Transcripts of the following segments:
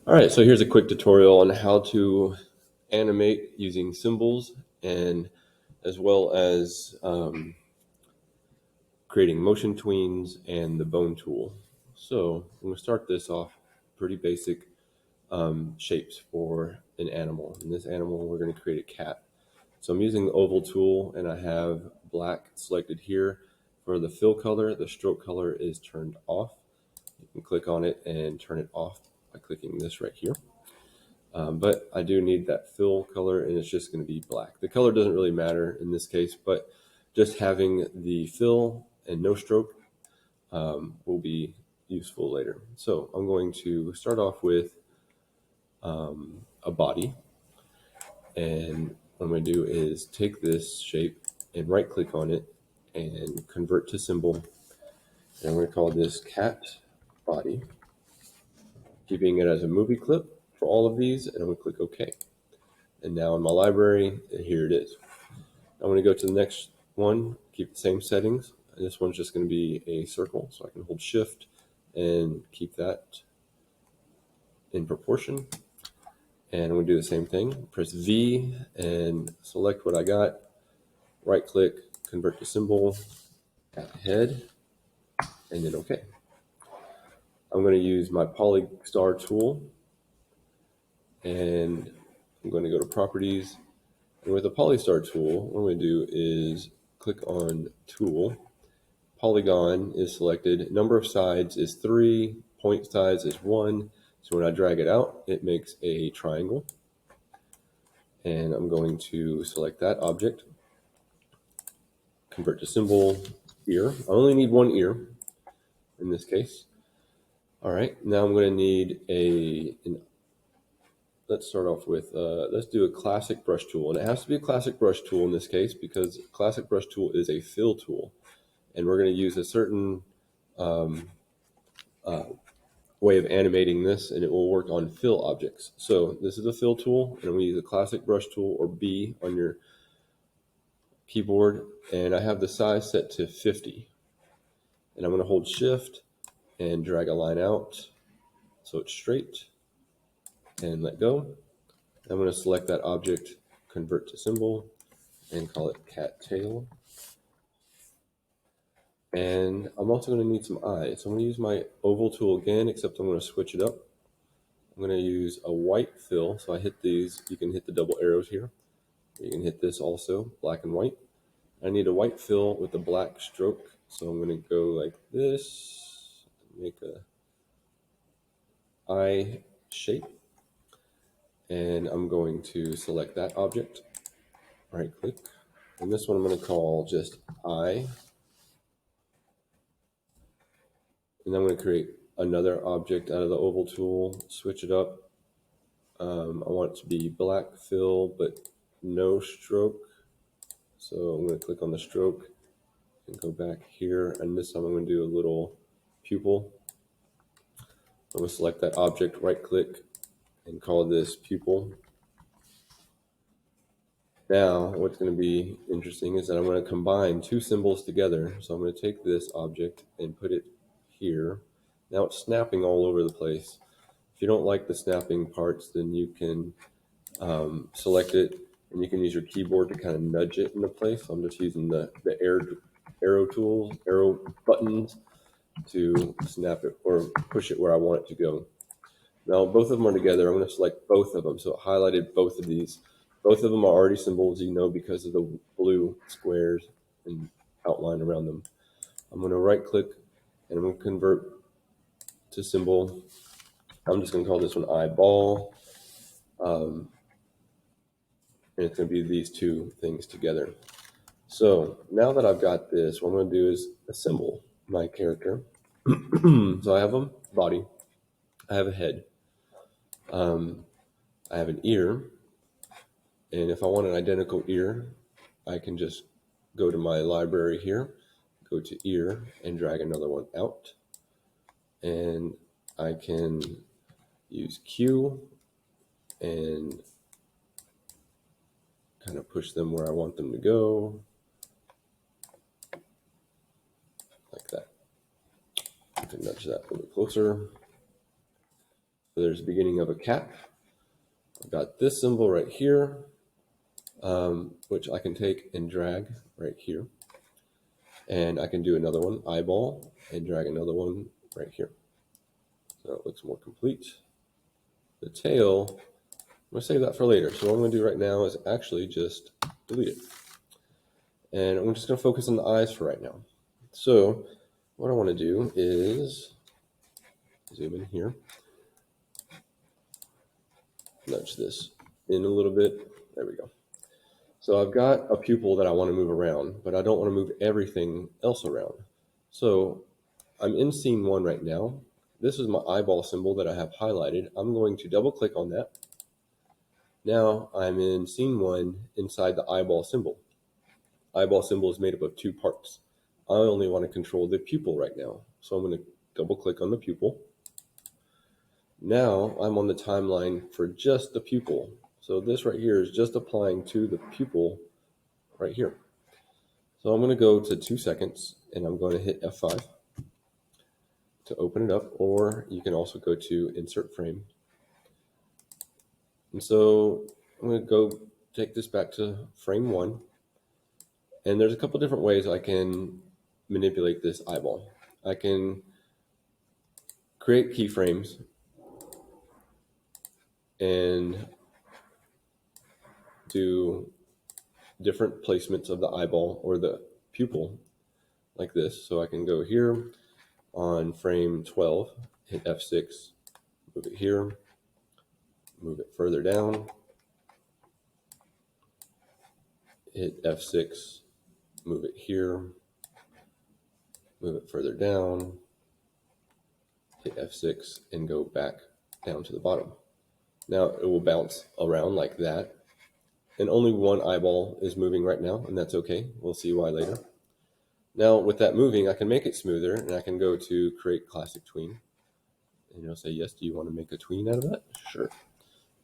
All right, so here's a quick tutorial on how to animate using symbols and as well as creating motion tweens and the bone tool. So I'm going to start this off pretty basic shapes for an animal. In this animal, we're going to create a cat. So I'm using the oval tool and I have black selected here. For the fill color, the stroke color is turned off. You can click on it and turn it off by clicking this right here. But I do need that fill color and it's just going to be black. The color doesn't really matter in this case, but just having the fill and no stroke will be useful later. So I'm going to start off with a body. And what I'm going to do is take this shape and right click on it and convert to symbol. And I'm going to call this cat body, keeping it as a movie clip for all of these. And I'm going to click OK. And now in my library, here it is. I'm going to go to the next one, keep the same settings. And this one's just going to be a circle. So I can hold shift and keep that in proportion. And I'm going to do the same thing. Press V and select what I got. Right click, convert to symbol, cat head, and then OK. I'm going to use my Polystar tool and I'm going to go to properties. And with the Polystar tool, what I'm going to do is click on tool. Polygon is selected. Number of sides is 3. Point size is 1. So when I drag it out, it makes a triangle. And I'm going to select that object. Convert to symbol, ear. I only need one ear in this case. All right, now I'm going to need let's start off with, let's do a classic brush tool. And it has to be a classic brush tool in this case because classic brush tool is a fill tool. And we're going to use a certain way of animating this and it will work on fill objects. So this is a fill tool and we use a classic brush tool or B on your keyboard. And I have the size set to 50. And I'm going to hold shift and drag a line out so it's straight and let go. I'm going to select that object, convert to symbol, and call it cat tail. And I'm also going to need some eyes. So I'm going to use my oval tool again, except I'm going to switch it up. I'm going to use a white fill. So I hit these. You can hit the double arrows here. You can hit this also, black and white. I need a white fill with a black stroke. So I'm going to go like this, make a eye shape. And I'm going to select that object, right click. And this one I'm going to call just eye. And I'm going to create another object out of the oval tool, switch it up. I want it to be black fill, but no stroke. So I'm going to click on the stroke and go back here. And this time I'm going to do a little pupil. I'm going to select that object, right click, and call this pupil. Now, what's going to be interesting is that I'm going to combine two symbols together. So I'm going to take this object and put it here. Now it's snapping all over the place. If you don't like the snapping parts, then you can select it and you can use your keyboard to kind of nudge it into place. So I'm just using the arrow tools, arrow buttons to snap it or push it where I want it to go. Now both of them are together. I'm going to select both of them. So it highlighted both of these. Both of them are already symbols, you know, because of the blue squares and outline around them. I'm going to right click and I'm going to convert to symbol. I'm just going to call this one eyeball. And it's going to be these two things together. So now that I've got this, what I'm going to do is assemble my character. So I have a body. I have a head. I have an ear. And if I want an identical ear, I can just go to my library here, go to ear, and drag another one out. And I can use Q and kind of push them where I want them to go, like that. I can nudge that a little bit closer. So there's the beginning of a cat. I've got this symbol right here, which I can take and drag right here. And I can do another one, eyeball, and drag another one right here. So it looks more complete. The tail, I'm going to save that for later. So what I'm going to do right now is actually just delete it. And I'm just going to focus on the eyes for right now. So what I want to do is zoom in here, nudge this in a little bit. There we go. So I've got a pupil that I want to move around, but I don't want to move everything else around. So I'm in scene 1 right now. This is my eyeball symbol that I have highlighted. I'm going to double click on that. Now I'm in scene 1 inside the eyeball symbol. Eyeball symbol is made up of 2 parts. I only want to control the pupil right now. So I'm going to double click on the pupil. Now I'm on the timeline for just the pupil. So this right here is just applying to the pupil right here. So I'm going to go to 2 seconds and I'm going to hit F5 to open it up, or you can also go to insert frame. And so I'm going to go take this back to frame 1. And there's a couple different ways I can manipulate this eyeball. I can create keyframes and do different placements of the eyeball or the pupil like this. So I can go here on frame 12, hit F6, move it here, move it further down, hit F6, move it here, move it further down, hit F6, and go back down to the bottom. Now it will bounce around like that. And only one eyeball is moving right now, and that's okay. We'll see why later. Now with that moving, I can make it smoother, and I can go to create classic tween. And it'll say, yes, do you want to make a tween out of that? Sure.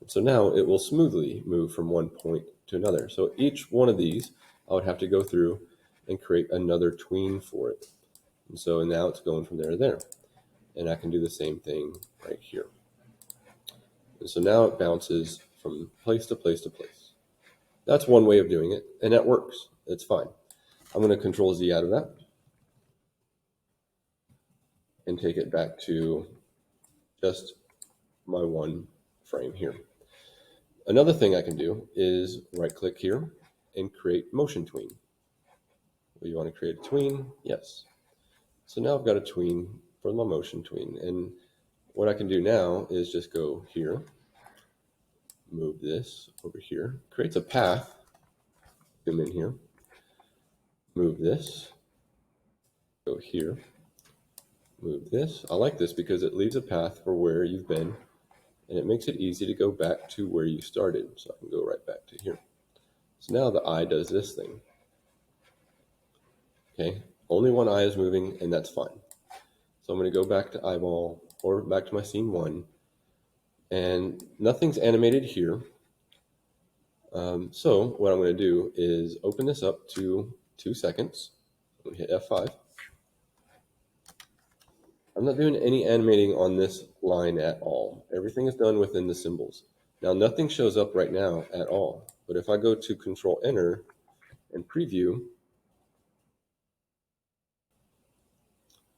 And so now it will smoothly move from one point to another. So each one of these, I would have to go through and create another tween for it. And so now it's going from there to there. And I can do the same thing right here. And so now it bounces from place to place to place. That's one way of doing it, and that works. It's fine. I'm going to Control Z out of that and take it back to just my one frame here. Another thing I can do is right-click here and create motion tween. Well, you want to create a tween? Yes. So now I've got a tween for my motion tween, and what I can do now is just go here, move this over here, creates a path, zoom in here, move this, go here, move this. I like this because it leaves a path for where you've been, and it makes it easy to go back to where you started. So I can go right back to here. So now the eye does this thing. Okay, only one eye is moving, and that's fine. So I'm going to go back to eyeball or back to my scene 1, and nothing's animated here. So what I'm going to do is open this up to 2 seconds. I'm going to hit F5. I'm not doing any animating on this line at all. Everything is done within the symbols. Now nothing shows up right now at all, but if I go to Control Enter and preview,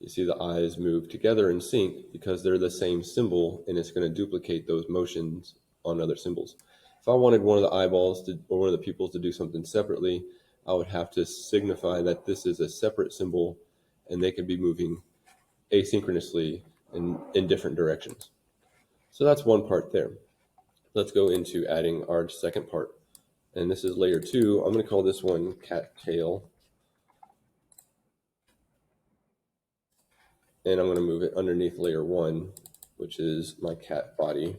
you see the eyes move together in sync because they're the same symbol, and it's going to duplicate those motions on other symbols. If I wanted one of the eyeballs or one of the pupils to do something separately, I would have to signify that this is a separate symbol and they could be moving asynchronously in different directions. So that's one part there. Let's go into adding our second part. And this is layer 2. I'm going to call this one cat tail. And I'm going to move it underneath layer 1, which is my cat body.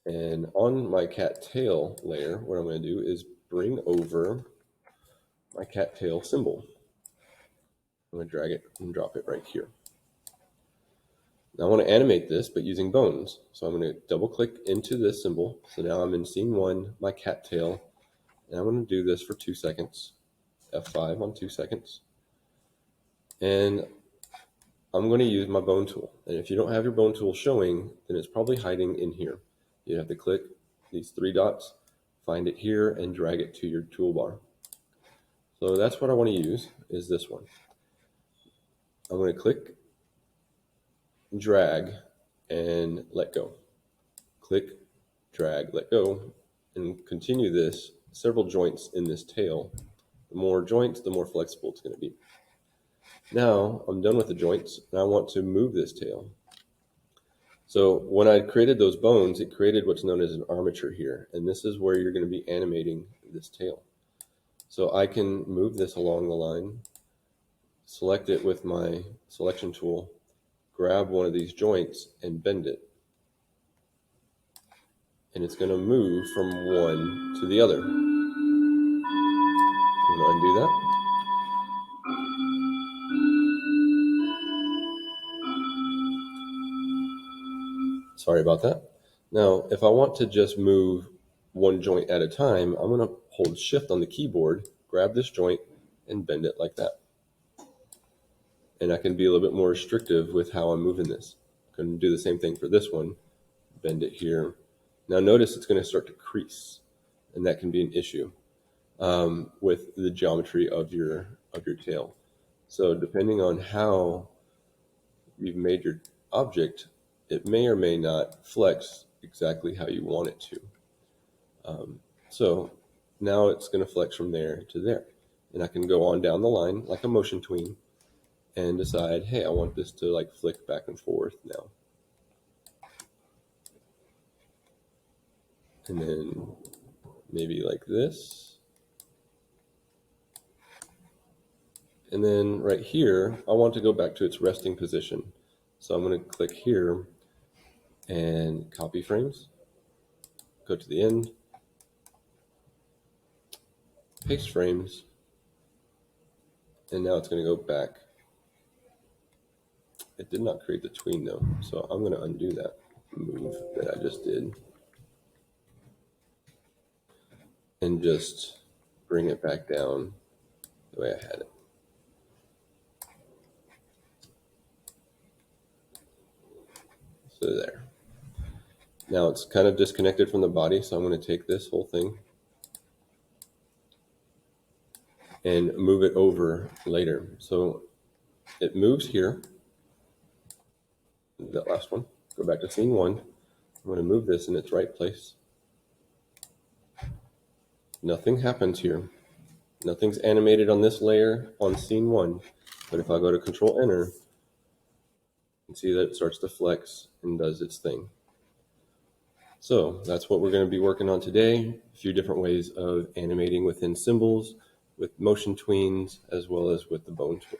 And on my cat tail layer, what I'm going to do is bring over my cat tail symbol. I'm going to drag it and drop it right here. Now I want to animate this, but using bones. So I'm going to double click into this symbol. So now I'm in scene 1, my cat tail, and I'm going to do this for 2 seconds. F5 on 2 seconds. And I'm going to use my bone tool. And if you don't have your bone tool showing, then it's probably hiding in here. You have to click these three dots, find it here, and drag it to your toolbar. So that's what I want to use, is this one. I'm going to click, drag, and let go. Click, drag, let go, and continue this several joints in this tail. The more joints, the more flexible it's going to be. Now I'm done with the joints, and I want to move this tail. So when I created those bones, it created what's known as an armature here, and this is where you're going to be animating this tail. So I can move this along the line, select it with my selection tool, grab one of these joints and bend it. And it's going to move from one to the other. I'm going to undo that. Sorry about that. Now, if I want to just move one joint at a time, I'm going to hold Shift on the keyboard, grab this joint, and bend it like that. And I can be a little bit more restrictive with how I'm moving this. I can do the same thing for this one, bend it here. Now notice it's going to start to crease, and that can be an issue with the geometry of your tail. So depending on how you've made your object, it may or may not flex exactly how you want it to. So now it's going to flex from there to there. And I can go on down the line like a motion tween and decide, hey, I want this to like flick back and forth now. And then maybe like this. And then right here, I want to go back to its resting position. So I'm going to click here and copy frames, go to the end, paste frames, and now it's going to go back. It did not create the tween though, so I'm going to undo that move that I just did and just bring it back down the way I had it. So there. Now it's kind of disconnected from the body, so I'm going to take this whole thing and move it over later. So it moves here. That last one. Go back to scene one. I'm going to move this in its right place. Nothing happens here. Nothing's animated on this layer on scene one. But if I go to Control Enter, you can see that it starts to flex and does its thing. So that's what we're going to be working on today. A few different ways of animating within symbols, with motion tweens, as well as with the bone tool.